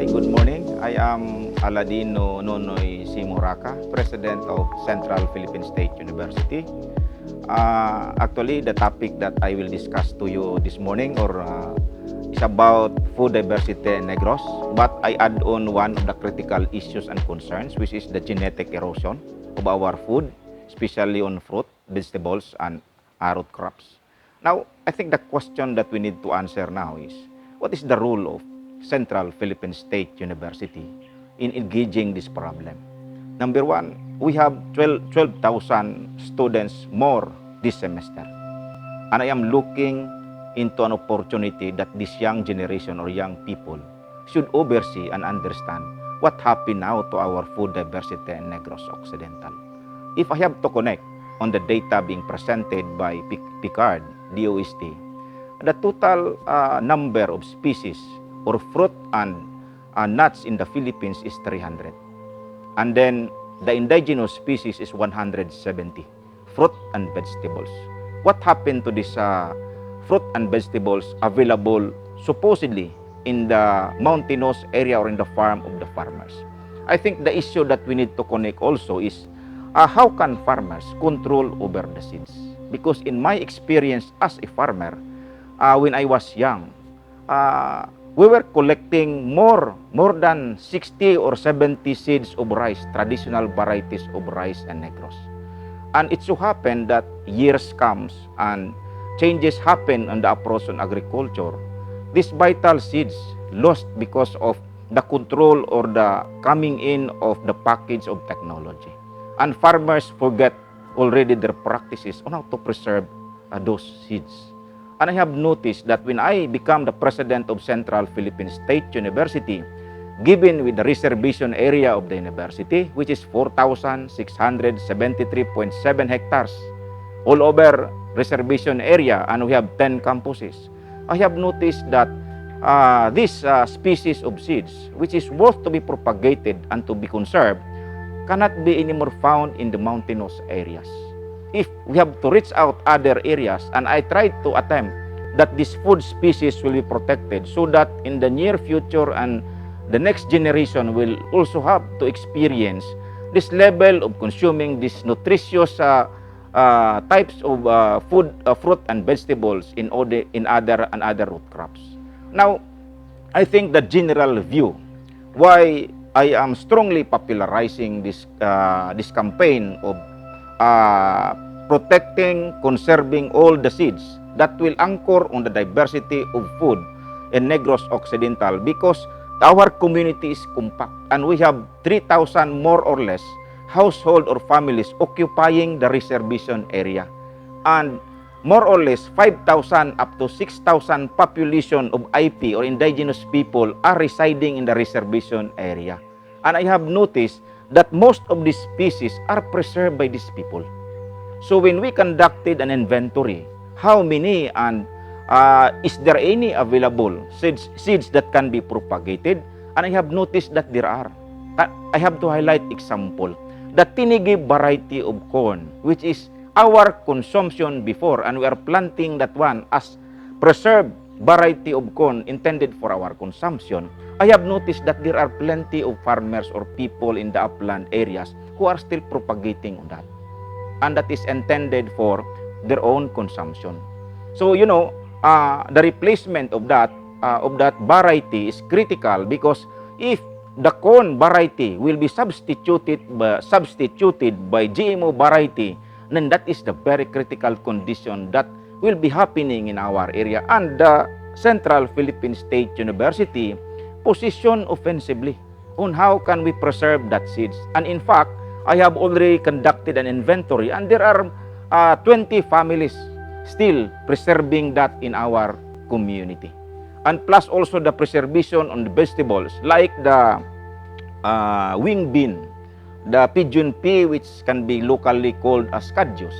Hi, good morning. I am Aladino Nonoy si Moraca, President of Central Philippine State University. Actually, the topic that I will discuss to you this morning is about food diversity in Negros, but I add on one of the critical issues and concerns, which is the genetic erosion of our food, especially on fruit, vegetables, and root crops. Now, I think the question that we need to answer now is, what is the role of Central Philippine State University in engaging this problem? Number one, we have 12,000 students more this semester. And I am looking into an opportunity that this young generation or young people should oversee and understand what happened now to our food diversity in Negros Occidental. If I have to connect on the data being presented by Picard, DOST, the total number of species or fruit and nuts in the Philippines is 300. And then the indigenous species is 170, fruit and vegetables. What happened to this fruit and vegetables available supposedly in the mountainous area or in the farm of the farmers? I think the issue that we need to connect also is how can farmers control over the seeds? Because in my experience as a farmer, when I was young, we were collecting more than 60 or 70 seeds of rice, traditional varieties of rice and Negros. And it so happened that years comes and changes happen on the approach on agriculture. These vital seeds lost because of the control or the coming in of the package of technology. And farmers forget already their practices on how to preserve those seeds. And I have noticed that when I become the president of Central Philippine State University, given with the reservation area of the university, which is 4,673.7 hectares, all over reservation area, and we have 10 campuses, I have noticed that this species of seeds, which is worth to be propagated and to be conserved, cannot be anymore found in the mountainous areas. If we have to reach out other areas, and I try to attempt that this food species will be protected so that in the near future and the next generation will also have to experience this level of consuming these nutritious types of food, fruit and vegetables in other root crops. Now, I think the general view why I am strongly popularizing this campaign of protecting, conserving all the seeds that will anchor on the diversity of food in Negros Occidental, because our community is compact and we have 3,000 more or less household or families occupying the reservation area, and more or less 5,000 up to 6,000 population of IP or indigenous people are residing in the reservation area. And I have noticed that most of these species are preserved by these people. So when we conducted an inventory, how many and is there any available seeds that can be propagated? And I have noticed that there are. I have to highlight example. The tinigi variety of corn, which is our consumption before, and we are planting that one as preserved variety of corn intended for our consumption. I have noticed that there are plenty of farmers or people in the upland areas who are still propagating on that. And that is intended for their own consumption. So, you know, the replacement of that variety is critical, because if the corn variety will be substituted by GMO variety, then that is the very critical condition that will be happening in our area. And the Central Philippine State University position offensively on how can we preserve that seeds. And in fact, I have already conducted an inventory, and there are 20 families still preserving that in our community. And plus also the preservation on the vegetables like the wing bean, the pigeon pea, which can be locally called as cadyos.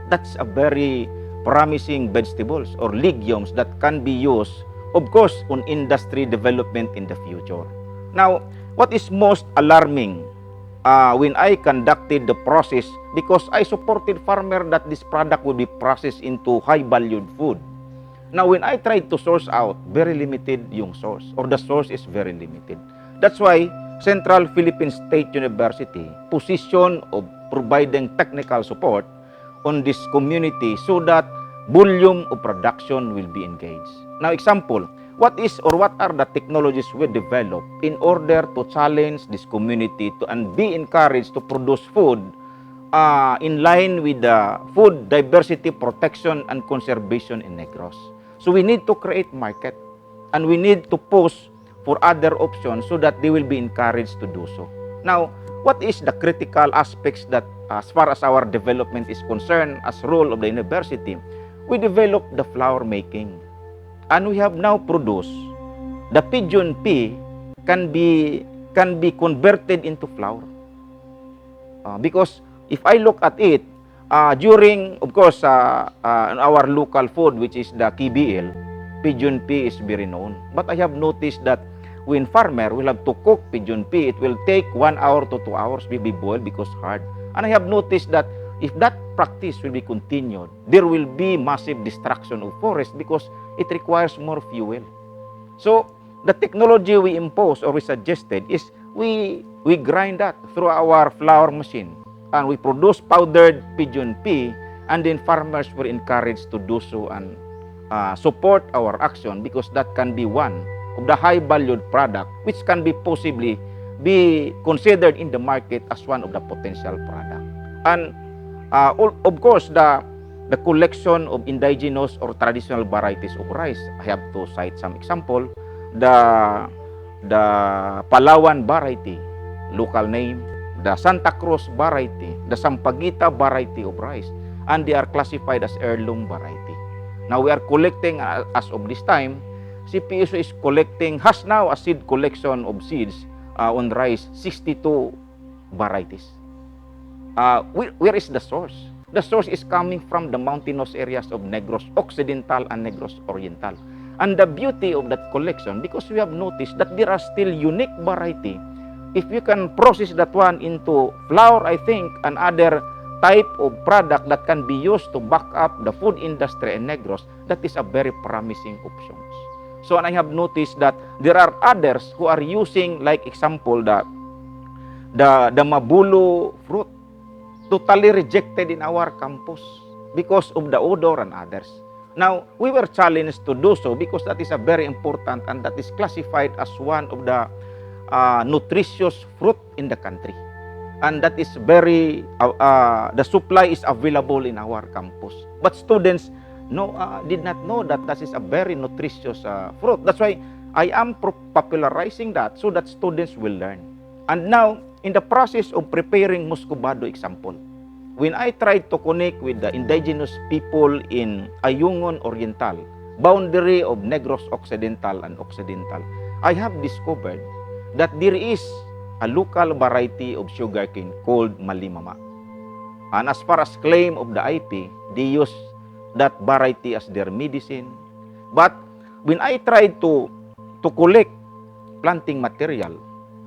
That's a very promising vegetables or legumes that can be used, of course, on industry development in the future. Now, what is most alarming when I conducted the process, because I supported farmer that this product will be processed into high-valued food. Now, when I tried to source out, very limited yung source, or the source is very limited. That's why Central Philippine State University position of providing technical support on this community so that volume of production will be engaged. Now, example, what are the technologies we develop in order to challenge this community and be encouraged to produce food in line with the food diversity protection and conservation in Negros. So we need to create market and we need to push for other options so that they will be encouraged to do so. Now, what is the critical aspects that as far as our development is concerned as role of the university? We develop the flour making and we have now produced the pigeon pea can be converted into flour. Because if I look at it, during, of course, our local food, which is the KBL, pigeon pea is very known. But I have noticed that when farmer will have to cook pigeon pea, it will take 1 hour to 2 hours to be boiled because hard. And I have noticed that if that practice will be continued, there will be massive destruction of forest because it requires more fuel. So the technology we impose or we suggested is we grind that through our flour machine and we produce powdered pigeon pea, and then farmers were encouraged to do so and support our action because that can be one of the high valued product which can be possibly be considered in the market as one of the potential product. And of course, the collection of indigenous or traditional varieties of rice, I have to cite some example. The Palawan variety, local name, the Santa Cruz variety, the Sampaguita variety of rice, and they are classified as heirloom variety. Now we are collecting, as of this time, CPSU is collecting, has now a seed collection of seeds on rice, 62 varieties. Where is the source? The source is coming from the mountainous areas of Negros Occidental and Negros Oriental. And the beauty of that collection, because we have noticed that there are still unique variety. If you can process that one into flour, I think, and other type of product that can be used to back up the food industry in Negros, that is a very promising option. So, and I have noticed that there are others who are using, like example, the mabulo fruit, totally rejected in our campus because of the odor and others. Now, we were challenged to do so because that is a very important and that is classified as one of the nutritious fruit in the country. And that is very, the supply is available in our campus. But students did not know that that is a very nutritious fruit. That's why I am popularizing that so that students will learn. And now, in the process of preparing muscovado example, when I tried to connect with the indigenous people in Ayungin Oriental, boundary of Negros Occidental and Occidental, I have discovered that there is a local variety of sugarcane called malimama. And as far as claim of the IP, they use that variety as their medicine. But when I tried to collect planting material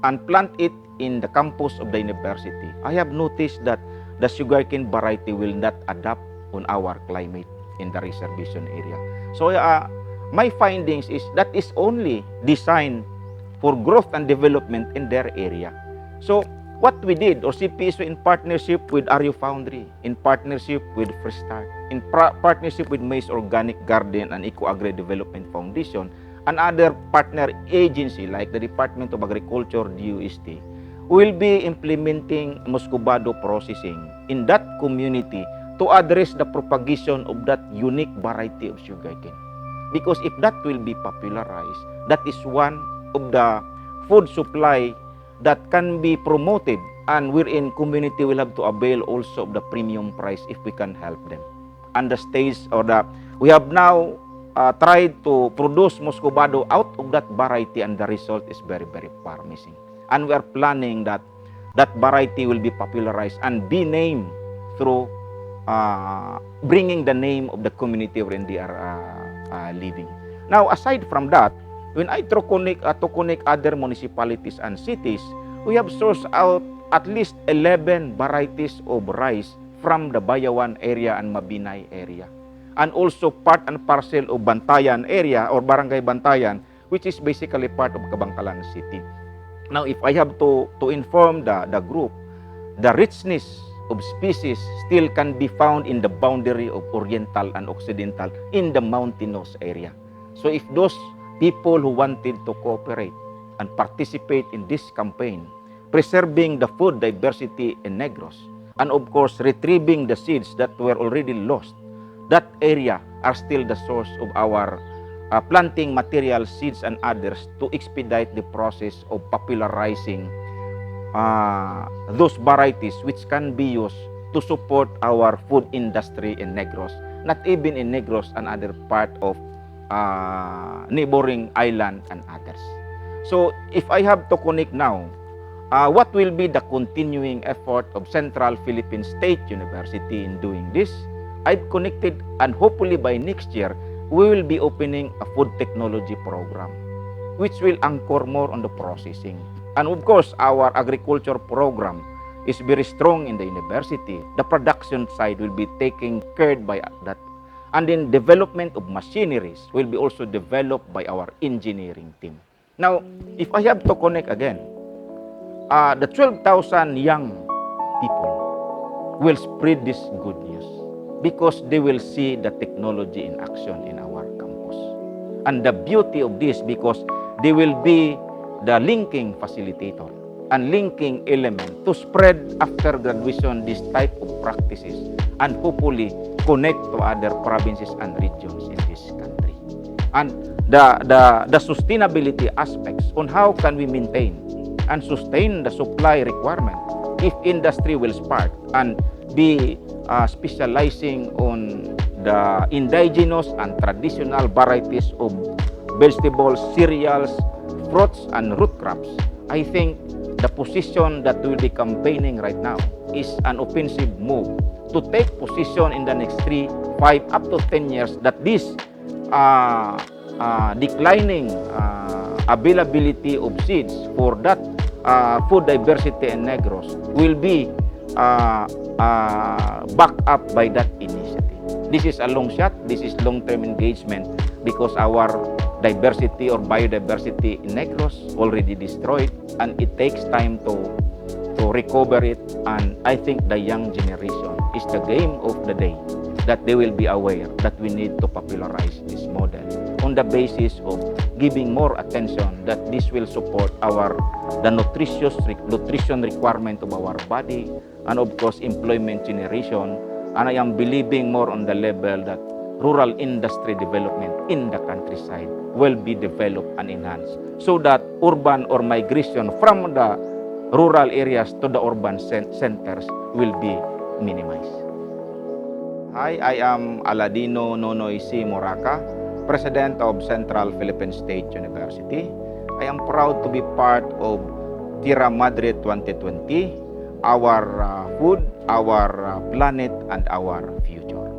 and plant it in the campus of the university, I have noticed that the sugarcane variety will not adapt on our climate in the reservation area. So my findings is that is only designed for growth and development in their area. So what we did, or CPSU in partnership with RU Foundry, in partnership with Fresh Start, in partnership with Maize Organic Garden and Eco Agri Development Foundation, and other partner agency like the Department of Agriculture, DUST, will be implementing muscovado processing in that community to address the propagation of that unique variety of sugarcane. Because if that will be popularized, that is one of the food supply that can be promoted, and wherein community will have to avail also of the premium price if we can help them. And the stage we have now tried to produce muscovado out of that variety, and the result is very, very promising. And we are planning that that variety will be popularized and be named through bringing the name of the community wherein they are living. Now, aside from that, when I to connect other municipalities and cities, we have sourced out at least 11 varieties of rice from the Bayawan area and Mabinay area. And also part and parcel of Bantayan area or Barangay Bantayan, which is basically part of Kabangkalan City. Now, if I have to inform the group, the richness of species still can be found in the boundary of Oriental and Occidental in the mountainous area. So if those people who wanted to cooperate and participate in this campaign, preserving the food diversity in Negros, and of course retrieving the seeds that were already lost, that area are still the source of our planting material, seeds, and others to expedite the process of popularizing those varieties which can be used to support our food industry in Negros, not even in Negros and other part of neighboring island and others. So if I have to connect now, what will be the continuing effort of Central Philippine State University in doing this? I've connected, and hopefully by next year, we will be opening a food technology program, which will anchor more on the processing. And of course, our agriculture program is very strong in the university. The production side will be taken care by that. And then development of machineries will be also developed by our engineering team. Now, if I have to connect again, the 12,000 young people will spread this good news because they will see the technology in action in our campus. And the beauty of this, because they will be the linking facilitator and linking element to spread after graduation this type of practices and hopefully connect to other provinces and regions in this country. And the sustainability aspects on how can we maintain and sustain the supply requirement if industry will spark and be specializing on the indigenous and traditional varieties of vegetables, cereals, fruits, and root crops. I think the position that we will be campaigning right now is an offensive move to take position in the next 3, 5, up to 10 years that this declining availability of seeds for that food diversity in Negros will be backed up by that initiative. This is a long shot, this is long-term engagement because our diversity or biodiversity in Negros already destroyed and it takes time to recover it. And I think the young generation is the game of the day, that they will be aware that we need to popularize this model on the basis of giving more attention that this will support the nutrition requirement of our body and of course employment generation. And I am believing more on the level that rural industry development in the countryside will be developed and enhanced so that urban or migration from the rural areas to the urban centers will be minimized. Hi, I am Aladino Nonoy Moraca, President of Central Philippine State University. I am proud to be part of Terra Madre 2020, our food, our planet, and our future.